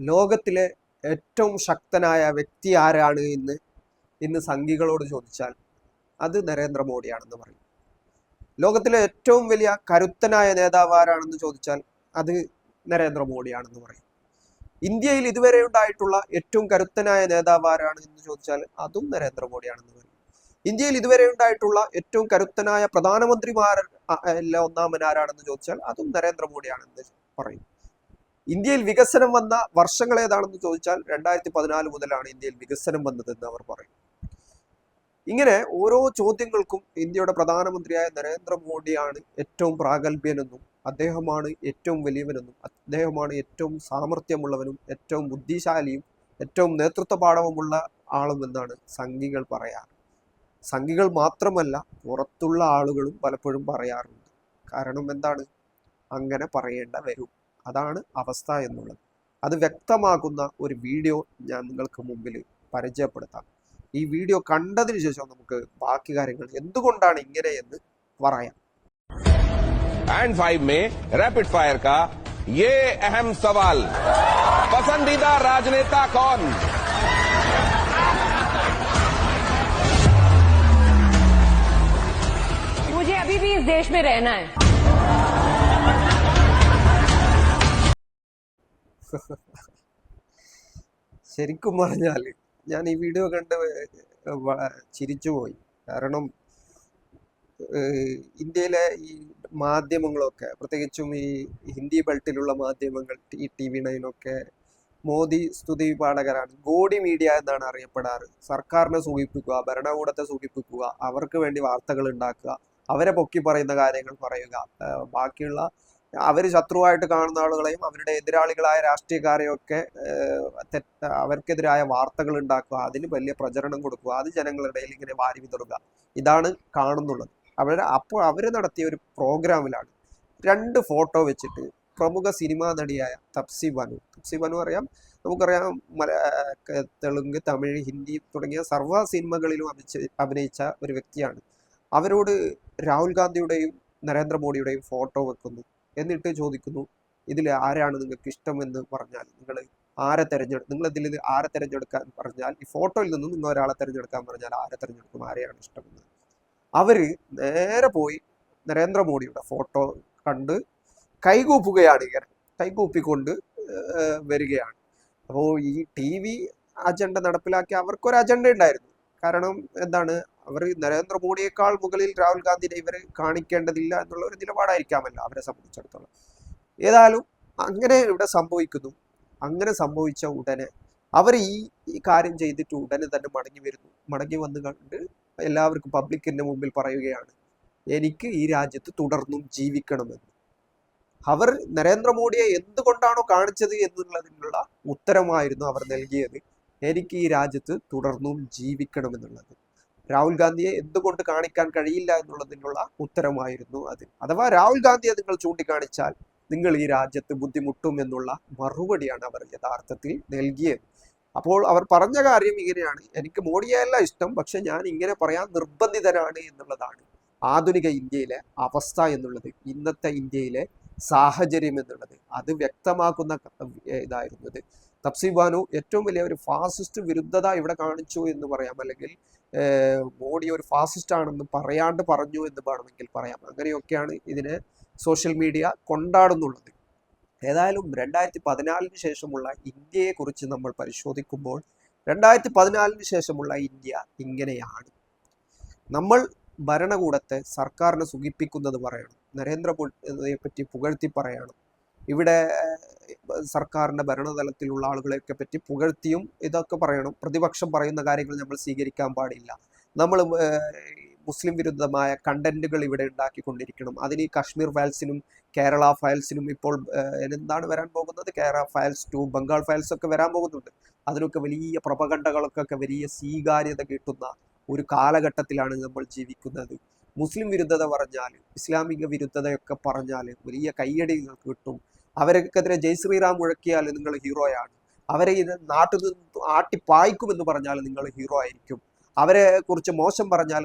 ലോകത്തിലെ ഏറ്റവും ശക്തനായ വ്യക്തി ആരാണ് ഇന്ന് സംഘികളോട് ചോദിച്ചാൽ അത് നരേന്ദ്രമോദിയാണെന്ന് പറയും. ലോകത്തിലെ ഏറ്റവും വലിയ കരുത്തനായ നേതാവ് ആരാണെന്ന് ചോദിച്ചാൽ അത് നരേന്ദ്രമോദിയാണെന്ന് പറയും. ഇന്ത്യയിൽ ഇതുവരെ ഉണ്ടായിട്ടുള്ള ഏറ്റവും കരുത്തനായ നേതാവ് ആരാണ് എന്ന് ചോദിച്ചാൽ അതും നരേന്ദ്രമോദിയാണെന്ന് പറയും. ഇന്ത്യയിൽ ഇതുവരെ ഉണ്ടായിട്ടുള്ള ഏറ്റവും കരുത്തനായ പ്രധാനമന്ത്രിമാർ ഒന്നാമൻ ആരാണെന്ന് ചോദിച്ചാൽ അതും നരേന്ദ്രമോദിയാണെന്ന് പറയും. ഇന്ത്യയിൽ വികസനം വന്ന വർഷങ്ങൾ ഏതാണെന്ന് ചോദിച്ചാൽ 2014 മുതലാണ് ഇന്ത്യയിൽ വികസനം വന്നതെന്ന് അവർ പറയും. ഇങ്ങനെ ഓരോ ചോദ്യങ്ങൾക്കും ഇന്ത്യയുടെ പ്രധാനമന്ത്രിയായ നരേന്ദ്രമോദിയാണ് ഏറ്റവും പ്രാഗൽഭ്യനെന്നും അദ്ദേഹമാണ് ഏറ്റവും വലിയവനെന്നും അദ്ദേഹമാണ് ഏറ്റവും സാമർഥ്യമുള്ളവനും ഏറ്റവും ബുദ്ധിശാലിയും ഏറ്റവും നേതൃത്വ പാഠവുമുള്ള ആളുമെന്നാണ് സംഘികൾ പറയാറ്. സംഘികൾ മാത്രമല്ല, പുറത്തുള്ള ആളുകളും പലപ്പോഴും പറയാറുണ്ട്. കാരണം എന്താണ്? അങ്ങനെ പറയേണ്ട വരും, അതാണ് അവസ്ഥ എന്നുള്ളത്. അത് വ്യക്തമാക്കുന്ന ഒരു വീഡിയോ ഞാൻ നിങ്ങൾക്ക് മുമ്പിൽ പരിചയപ്പെടുത്താം. ഈ വീഡിയോ കണ്ടതിന് ശേഷം നമുക്ക് ബാക്കി കാര്യങ്ങൾ എന്തുകൊണ്ടാണ് ഇങ്ങനെ എന്ന് പറയാം. एंड 5 में रैपिड फायर का ये अहम सवाल, पसंदीदा राजनेता कौन? मुझे अभी भी इस देश में रहना है. ശരിക്കും പറഞ്ഞാൽ ഞാൻ ഈ വീഡിയോ കണ്ട് ചിരിച്ചുപോയി. കാരണം ഇന്ത്യയിലെ ഈ മാധ്യമങ്ങളൊക്കെ, പ്രത്യേകിച്ചും ഈ ഹിന്ദി ബെൽറ്റിലുള്ള മാധ്യമങ്ങൾ, ഈ TV9 ഒക്കെ മോദി സ്തുതി പാഠകരാണ്. ഗോഡി മീഡിയ എന്നാണ് അറിയപ്പെടാറ്. സർക്കാരിനെ സൂചിപ്പിക്കുക, ഭരണകൂടത്തെ സൂചിപ്പിക്കുക, അവർക്ക് വേണ്ടി വാർത്തകൾ ഉണ്ടാക്കുക, അവരെ പൊക്കി പറയുന്ന കാര്യങ്ങൾ പറയുക, ബാക്കിയുള്ള അവർ ശത്രുവായിട്ട് കാണുന്ന ആളുകളെയും അവരുടെ എതിരാളികളായ രാഷ്ട്രീയക്കാരെയും ഒക്കെ അവർക്കെതിരായ വാർത്തകൾ ഉണ്ടാക്കുക, അതിന് വലിയ പ്രചരണം കൊടുക്കുക, അത് ജനങ്ങളുടെ ഇടയിൽ ഇങ്ങനെ വാരി വിതറുക, ഇതാണ് കാണുന്നുള്ളത്. അപ്പോൾ അവർ നടത്തിയ ഒരു പ്രോഗ്രാമിലാണ് 2 ഫോട്ടോ വെച്ചിട്ട് പ്രമുഖ സിനിമാ നടിയായ തപ്സി ബനു അറിയാം, നമുക്കറിയാം, തെലുങ്ക്, തമിഴ്, ഹിന്ദി തുടങ്ങിയ സർവ്വ സിനിമകളിലും അഭിനയിച്ച ഒരു വ്യക്തിയാണ്. അവരോട് രാഹുൽ ഗാന്ധിയുടെയും നരേന്ദ്രമോദിയുടെയും ഫോട്ടോ വെക്കുന്നു. എന്നിട്ട് ചോദിക്കുന്നു, ഇതിൽ ആരാണ് നിങ്ങൾക്ക് ഇഷ്ടമെന്ന് പറഞ്ഞാൽ നിങ്ങൾ ഇതിൽ ആരെ തിരഞ്ഞെടുക്കാൻ പറഞ്ഞാൽ, ഈ ഫോട്ടോയിൽ നിന്നും നിങ്ങൾ ഒരാളെ തിരഞ്ഞെടുക്കാൻ പറഞ്ഞാൽ ആരെ തിരഞ്ഞെടുക്കും, ആരെയാണ് ഇഷ്ടമെന്ന്. അവര് നേരെ പോയി നരേന്ദ്രമോദിയുടെ ഫോട്ടോ കണ്ട് കൈകൂപ്പുകയാണ്. ഇങ്ങനെ കൈകൂപ്പിക്കൊണ്ട് വരികയാണ്. അപ്പോൾ ഈ TV അജണ്ട നടപ്പിലാക്കി അവർക്കൊരു അജണ്ട ഉണ്ടായിരുന്നു. കാരണം എന്താണ്, അവർ നരേന്ദ്രമോദിയേക്കാൾ മുകളിൽ രാഹുൽ ഗാന്ധിനെ ഇവർ കാണിക്കേണ്ടതില്ല എന്നുള്ള ഒരു നിലപാടായിരിക്കാമല്ലോ അവരെ സംബന്ധിച്ചിടത്തോളം. ഏതായാലും അങ്ങനെ ഇവിടെ സംഭവിക്കുന്നു. അങ്ങനെ സംഭവിച്ച ഉടനെ അവർ ഈ കാര്യം ചെയ്തിട്ട് ഉടനെ തന്നെ മടങ്ങി വന്ന് കണ്ട് എല്ലാവർക്കും പബ്ലിക്കിന്റെ മുമ്പിൽ പറയുകയാണ്, എനിക്ക് ഈ രാജ്യത്ത് തുടർന്നും ജീവിക്കണമെന്ന്. അവർ നരേന്ദ്രമോദിയെ എന്തുകൊണ്ടാണോ കാണിച്ചത് എന്നുള്ളതിനുള്ള ഉത്തരമായിരുന്നു അവർ നൽകിയത്. എനിക്ക് ഈ രാജ്യത്ത് തുടർന്നും ജീവിക്കണമെന്നുള്ളത്. രാഹുൽ ഗാന്ധിയെ എന്തുകൊണ്ട് കാണിക്കാൻ കഴിയില്ല എന്നുള്ളതിനുള്ള ഉത്തരമായിരുന്നു അത്. അഥവാ രാഹുൽ ഗാന്ധിയെ നിങ്ങൾ ചൂണ്ടിക്കാണിച്ചാൽ നിങ്ങൾ ഈ രാജ്യത്ത് ബുദ്ധിമുട്ടും എന്നുള്ള മറുപടിയാണ് അവർ യഥാർത്ഥത്തിൽ നൽകിയത്. അപ്പോൾ അവർ പറഞ്ഞ കാര്യം ഇങ്ങനെയാണ്, എനിക്ക് മോഡിയെയല്ല ഇഷ്ടം, പക്ഷെ ഞാൻ ഇങ്ങനെ പറയാൻ നിർബന്ധിതനാണ് എന്നുള്ളതാണ് ആധുനിക ഇന്ത്യയിലെ അവസ്ഥ എന്നുള്ളത്, ഇന്നത്തെ ഇന്ത്യയിലെ സാഹചര്യം എന്നുള്ളത് അത് വ്യക്തമാക്കുന്ന ഇതായിരുന്നത്. തപ്സി ബാനു ഏറ്റവും വലിയ ഒരു ഫാസിസ്റ്റ് വിരുദ്ധത ഇവിടെ കാണിച്ചു എന്ന് പറയാം, അല്ലെങ്കിൽ മോഡി ഒരു ഫാസിസ്റ്റ് ആണെന്ന് പറയാണ്ട് പറഞ്ഞു എന്ന് വേണമെങ്കിൽ പറയാം. അങ്ങനെയൊക്കെയാണ് ഇതിനെ സോഷ്യൽ മീഡിയ കൊണ്ടാടുന്നുള്ളത്. ഏതായാലും 2014 ശേഷമുള്ള ഇന്ത്യയെ കുറിച്ച് നമ്മൾ പരിശോധിക്കുമ്പോൾ 2014 ശേഷമുള്ള ഇന്ത്യ ഇങ്ങനെയാണ്. നമ്മൾ ഭരണകൂടത്തെ, സർക്കാരിനെ സുഖിപ്പിക്കുന്നത് പറയണം, നരേന്ദ്രമോദിയെ പറ്റി പുകഴ്ത്തി പറയണം, ഇവിടെ സർക്കാരിന്റെ ഭരണതലത്തിലുള്ള ആളുകളെയൊക്കെ പറ്റി പുകഴ്ത്തിയും ഇതൊക്കെ പറയണം. പ്രതിപക്ഷം പറയുന്ന കാര്യങ്ങൾ നമ്മൾ സ്വീകരിക്കാൻ പാടില്ല. നമ്മൾ മുസ്ലിം വിരുദ്ധമായ കണ്ടന്റുകൾ ഇവിടെ ഉണ്ടാക്കിക്കൊണ്ടിരിക്കണം. അതിന് കാശ്മീർ ഫയൽസിനും കേരള ഫയൽസിനും ഇപ്പോൾ എന്താണ് വരാൻ പോകുന്നത്, കേരള ഫയൽസ് 2, ബംഗാൾ ഫയൽസ് ഒക്കെ വരാൻ പോകുന്നുണ്ട്. അതിനൊക്കെ വലിയ പ്രൊപഗണ്ടകൾക്കൊക്കെ വലിയ സ്വീകാര്യത കിട്ടുന്ന ഒരു കാലഘട്ടത്തിലാണ് നമ്മൾ ജീവിക്കുന്നത്. മുസ്ലിം വിരുദ്ധത പറഞ്ഞാൽ, ഇസ്ലാമിക വിരുദ്ധതയൊക്കെ പറഞ്ഞാൽ വലിയ കയ്യടി നിങ്ങൾക്ക് കിട്ടും. അവരൊക്കെതിരെ ജയ് ശ്രീറാം മുഴക്കിയാൽ നിങ്ങൾ ഹീറോയാണ്. അവരെ ഇത് നാട്ടിൽ നിന്ന് ആട്ടിപ്പായിക്കുമെന്ന് പറഞ്ഞാൽ നിങ്ങൾ ഹീറോ ആയിരിക്കും. അവരെ കുറിച്ച് മോശം പറഞ്ഞാൽ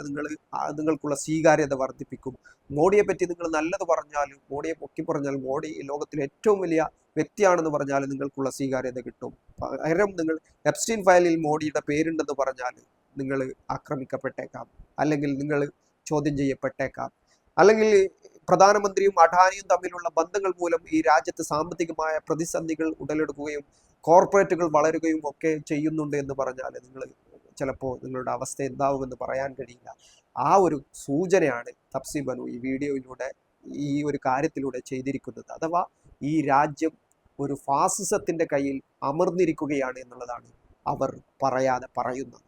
നിങ്ങൾക്കുള്ള സ്വീകാര്യത വർദ്ധിപ്പിക്കും. മോഡിയെ പറ്റി നിങ്ങൾ നല്ലത് പറഞ്ഞാൽ, മോഡിയെ പൊക്കി പറഞ്ഞാൽ, മോഡി ലോകത്തിലെ ഏറ്റവും വലിയ വ്യക്തിയാണെന്ന് പറഞ്ഞാൽ നിങ്ങൾക്കുള്ള സ്വീകാര്യത കിട്ടും. പകരം നിങ്ങൾ എപ്സ്റ്റീൻ ഫയലിൽ മോഡിയുടെ പേരുണ്ടെന്ന് പറഞ്ഞാൽ നിങ്ങൾ ആക്രമിക്കപ്പെട്ടേക്കാം, അല്ലെങ്കിൽ നിങ്ങൾ ചോദ്യം ചെയ്യപ്പെട്ടേക്കാം, അല്ലെങ്കിൽ പ്രധാനമന്ത്രിയും അഡാനിയും തമ്മിലുള്ള ബന്ധങ്ങൾ മൂലം ഈ രാജ്യത്ത് സാമ്പത്തികമായ പ്രതിസന്ധികൾ ഉടലെടുക്കുകയും കോർപ്പറേറ്റുകൾ വളരുകയും ഒക്കെ ചെയ്യുന്നുണ്ട് എന്ന് പറഞ്ഞാൽ ചിലപ്പോൾ നിങ്ങളുടെ അവസ്ഥ എന്താവുമെന്ന് പറയാൻ കഴിയില്ല. ആ ഒരു സൂചനയാണ് തപ്സി ബനു ഈ വീഡിയോയിലൂടെ, ഈ ഒരു കാര്യത്തിലൂടെ ചെയ്തിരിക്കുന്നത്. അഥവാ ഈ രാജ്യം ഒരു ഫാസിസത്തിന്റെ കയ്യിൽ അമർന്നിരിക്കുകയാണ് എന്നുള്ളതാണ് അവർ പറയാതെ പറയുന്നത്.